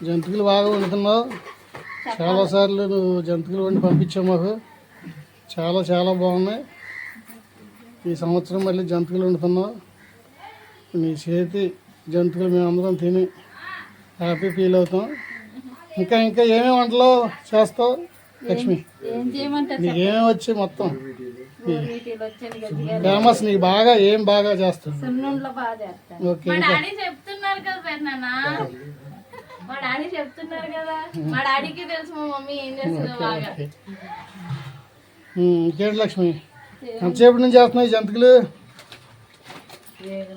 జంతికలు బాగా వండుతున్నావు. చాలాసార్లు నువ్వు జంతికలు వండి పంపించావు మాకు. చాలా చాలా బాగున్నాయి. ఈ సంవత్సరం మళ్ళీ జంతికలు వండుతున్నావు. నీ చేతి జంతికలు మేమందరం తిని హ్యాపీ ఫీల్ అవుతాం. ఇంకా ఇంకా ఏమేమి వంటలు చేస్తావు లక్ష్మి? నీకేమేమి వచ్చి మొత్తం ఫేమస్ నీకు బాగా ఏం బాగా చేస్తావు? ఓకే చెప్తున్నారు కదా, మా డాడీకి తెలుసు మా మమ్మీ ఏం చేస్తుందో బాగా. ఇంకేంటి లక్ష్మి, ఎంతసేపు నుంచి చేస్తున్నాయి జంతికలు?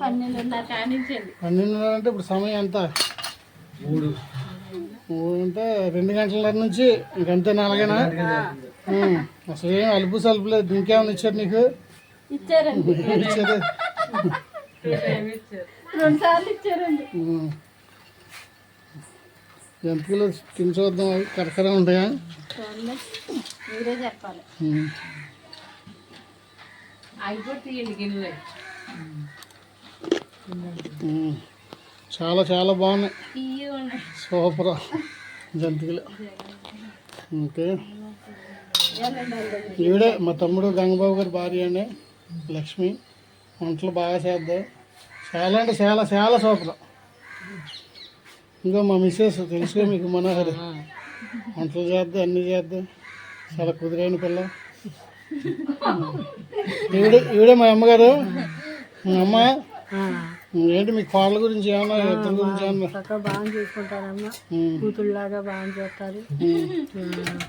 12:30 అంటే ఇప్పుడు సమయం ఎంత? 3 అంటే 2 గంటల నుంచి ఇంకంతే. 4 అసలు ఏం అలుపు సలుపు లేదు. ఇంకేమైనా ఇచ్చారు నీకు? ఇచ్చారండి, ఇచ్చారు 2 సార్లు ఇచ్చారండి. జంతికలు తిని చూద్దాం. కరకర ఉంటాయా? మీరే చెప్పాలి. చాలా చాలా బాగున్నాయి. సూపర్ జంతికలు. ఓకే, ఈవిడే మా తమ్ముడు గంగబాబు గారి భార్య అండి లక్ష్మి. వంటలు బాగా చేద్దాం. చాలా అంటే చాలా చాలా సూపర్. ఇంకా మా మిస్సెస్ తెలుసుగా మీకు, మనోహరి. వంటలు చేద్దాం, అన్నీ చేద్దాం. చాలా కుదిరైన పిల్ల. ఈవిడే మా అమ్మగారు. అమ్మ ఏంటి మీ కోళ్ళ గురించి ఏమన్నా, ఇద్దరు గురించి ఏమన్నా? బాగా చూసుకుంటారమ్మా. కూతురులాగా బాగా చూస్తారు.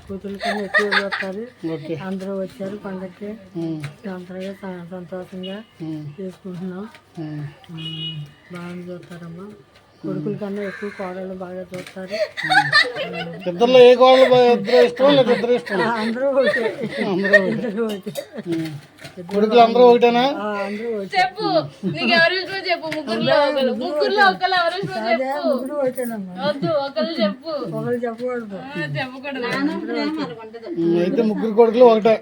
కూతురు కన్నా ఎక్కువ చూస్తారు. అందరూ వచ్చారు పండగకి. సంతోషంగా చేసుకుంటున్నాం. బాగా చూస్తారమ్మా. కొడుకుల కన్నా ఎక్కువ కోడళ్ళు బాగా చూస్తారు. ఇద్దరు ఏ కోడలు ఇద్దరు ఇష్టం లేదా? ఇద్దరు ఇష్టం. అందరూ ఒకటే. కొడుకులు అందరూ ఒకటేనా? చెప్పు, నీకు ఎవరు ఇష్టం చెప్పు. ముగ్గురులో ఒకరు ఎవరు ఇష్టం చెప్పు. వద్దు, ఒకరు చెప్పు. ఒకరు చెప్పకూడదు. అయితే ముగ్గురు కొడుకులు ఒకటే.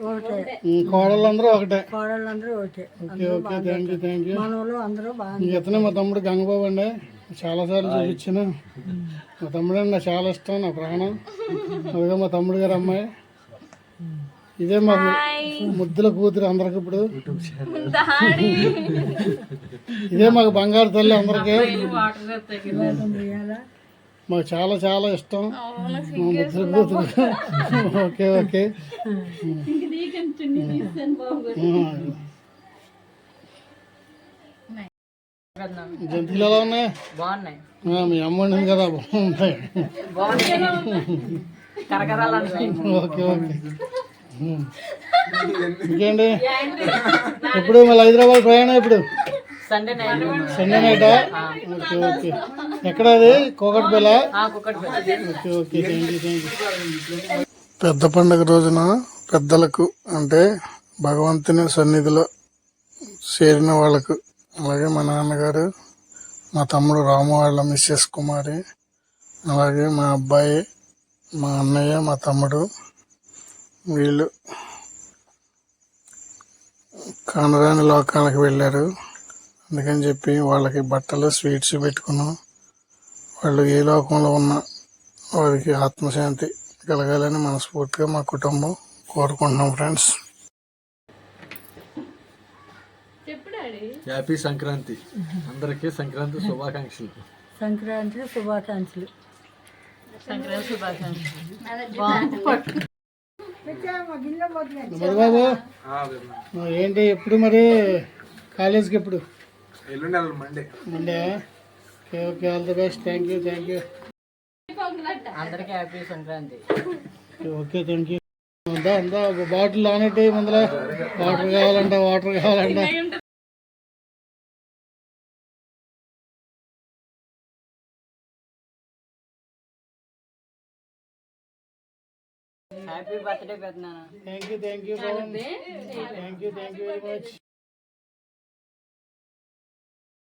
కోడళ్ళందరూ ఒకటే. కోడళ్ళందరూ ఒకటే. Okay okay, thank you thank you. మనలో అందరూ బాగా. ఇతనే మా తమ్ముడు గంగబాబు అండి. చాలాసార్లు చూపించాను. మా తమ్ముడు అంటే నాకు చాలా ఇష్టం, నా ప్రాణం. అదిగా మా తమ్ముడు గారు అమ్మాయి. ఇదే మాకు ముద్దుల కూతురు అందరికి. ఇప్పుడు ఇదే మాకు బంగారు తల్లి అందరికి. మాకు చాలా చాలా ఇష్టం మా ముద్దుల కూతురు. Okay okay. జంతువులు ఎలా ఉన్నాయి? బాగున్నాయి. మీ అమ్మ వండింది కదా, బాగుంటాయి. Okay okay. ఇంకేంటి, ఎప్పుడు మళ్ళీ హైదరాబాద్ ప్రయాణం ఎప్పుడు? సండే నైటా? Okay okay. ఎక్కడ అది? Kukatpally. Okay okay, thank you thank you. పెద్ద పండుగ రోజున పెద్దలకు అంటే భగవంతుని సన్నిధిలో చేరిన వాళ్ళకు, అలాగే మా నాన్నగారు, మా తమ్ముడు రాము వాళ్ళ మిస్సెస్ కుమారి, అలాగే మా అబ్బాయి, మా అన్నయ్య, మా తమ్ముడు, వీళ్ళు కానరాని లోకాలకు వెళ్ళారు. అందుకని చెప్పి వాళ్ళకి బట్టలు, స్వీట్స్ పెట్టుకున్నాం. వాళ్ళు ఏ లోకంలో ఉన్నా వారికి ఆత్మశాంతి కలగాలని మనస్ఫూర్తిగా మా కుటుంబం కోరుకుంటున్నాం. Friends, happy Sankranti. అందరికీ సంక్రాంతి శుభాకాంక్షలు. సంక్రాంతి శుభాకాంక్షలు. మధుబాబు ఏంటి, ఎప్పుడు మరి కాలేజ్కి ఎప్పుడు? Monday. Okay okay, all the best. Thank you thank you. అందరికీ happy Sankranti. Okay thank you. అందా బాటిల్ ఆనట్టు ముందర వాటర్ కావాలంట, వాటర్ కావాలంట. హ్యాపీ బర్త్డే పెద్దనాన్న. Thank you very much.